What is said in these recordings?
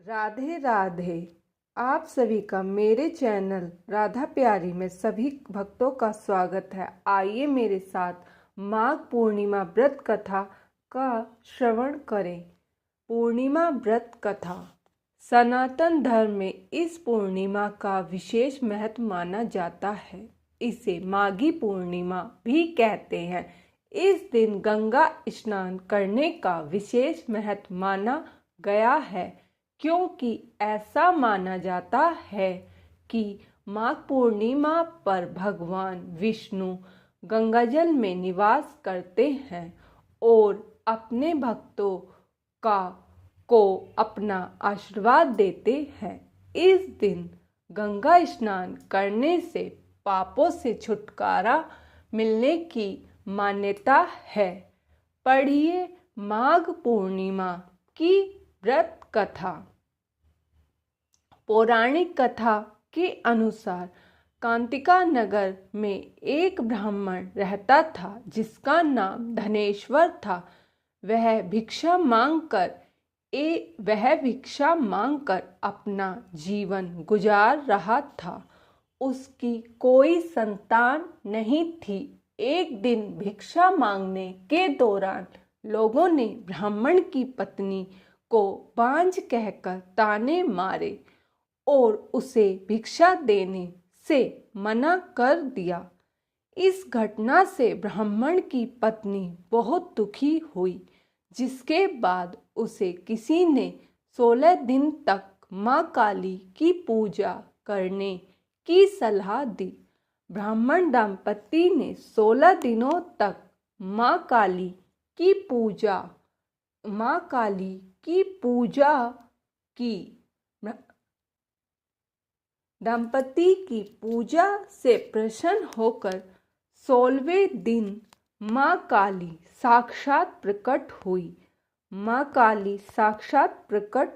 राधे राधे। आप सभी का मेरे चैनल राधा प्यारी में सभी भक्तों का स्वागत है। आइए मेरे साथ माघ पूर्णिमा व्रत कथा का श्रवण करें। पूर्णिमा व्रत कथा। सनातन धर्म में इस पूर्णिमा का विशेष महत्व माना जाता है। इसे माघी पूर्णिमा भी कहते हैं। इस दिन गंगा स्नान करने का विशेष महत्व माना गया है, क्योंकि ऐसा माना जाता है कि माघ पूर्णिमा पर भगवान विष्णु गंगाजल में निवास करते हैं और अपने भक्तों को अपना आशीर्वाद देते हैं। इस दिन गंगा स्नान करने से पापों से छुटकारा मिलने की मान्यता है। पढ़िए माघ पूर्णिमा की व्रत कथा। पौराणिक कथा के अनुसार कांतिका नगर में एक ब्राह्मण रहता था जिसका नाम धनेश्वर था। वह भिक्षा मांगकर अपना जीवन गुजार रहा था। उसकी कोई संतान नहीं थी। एक दिन भिक्षा मांगने के दौरान लोगों ने ब्राह्मण की पत्नी को बांझ कहकर ताने मारे और उसे भिक्षा देने से मना कर दिया। इस घटना से ब्राह्मण की पत्नी बहुत दुखी हुई, जिसके बाद उसे किसी ने 16 दिन तक माँ काली की पूजा करने की सलाह दी। ब्राह्मण दंपति ने 16 दिनों तक माँ काली की पूजा की। दंपति की पूजा से प्रसन्न होकर 16वें दिन माँ काली साक्षात प्रकट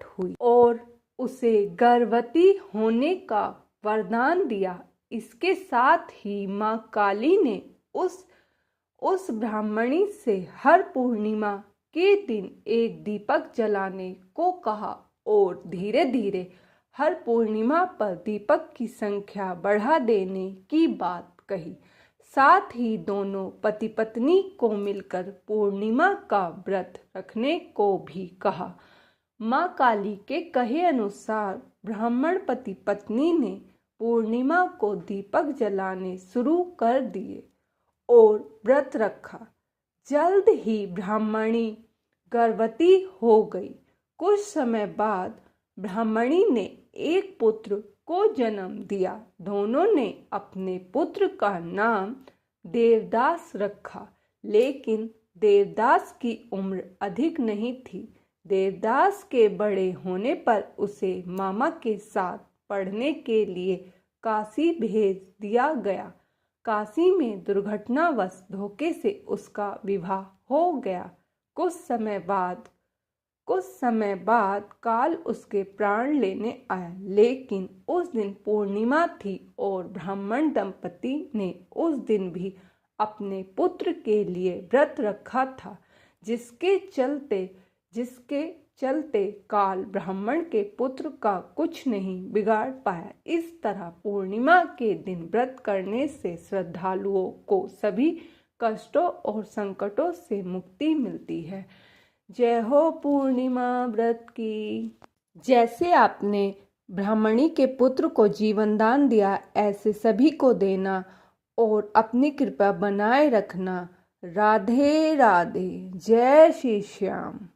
हुई और उसे गर्भवती होने का वरदान दिया। इसके साथ ही माँ काली ने उस ब्राह्मणी से हर पूर्णिमा के दिन एक दीपक जलाने को कहा और धीरे धीरे हर पूर्णिमा पर दीपक की संख्या बढ़ा देने की बात कही। साथ ही दोनों पति पत्नी को मिलकर पूर्णिमा का व्रत रखने को भी कहा। माँ काली के कहे अनुसार ब्राह्मण पति पत्नी ने पूर्णिमा को दीपक जलाने शुरू कर दिए और व्रत रखा। जल्द ही ब्राह्मणी गर्भवती हो गई। कुछ समय बाद ब्राह्मणी ने एक पुत्र को जन्म दिया। दोनों ने अपने पुत्र का नाम देवदास रखा, लेकिन देवदास की उम्र अधिक नहीं थी। देवदास के बड़े होने पर उसे मामा के साथ पढ़ने के लिए काशी भेज दिया गया। काशी में दुर्घटनावश धोखे से उसका विवाह हो गया। कुछ समय बाद काल उसके प्राण लेने आया, लेकिन उस दिन पूर्णिमा थी और ब्राह्मण दंपति ने उस दिन भी अपने पुत्र के लिए व्रत रखा था, जिसके चलते काल ब्राह्मण के पुत्र का कुछ नहीं बिगाड़ पाया। इस तरह पूर्णिमा के दिन व्रत करने से श्रद्धालुओं को सभी कष्टों और संकटों से मुक्ति मिलती है। जय हो पूर्णिमा व्रत की। जैसे आपने ब्राह्मणी के पुत्र को जीवन दान दिया, ऐसे सभी को देना और अपनी कृपा बनाए रखना। राधे राधे। जय श्री श्याम।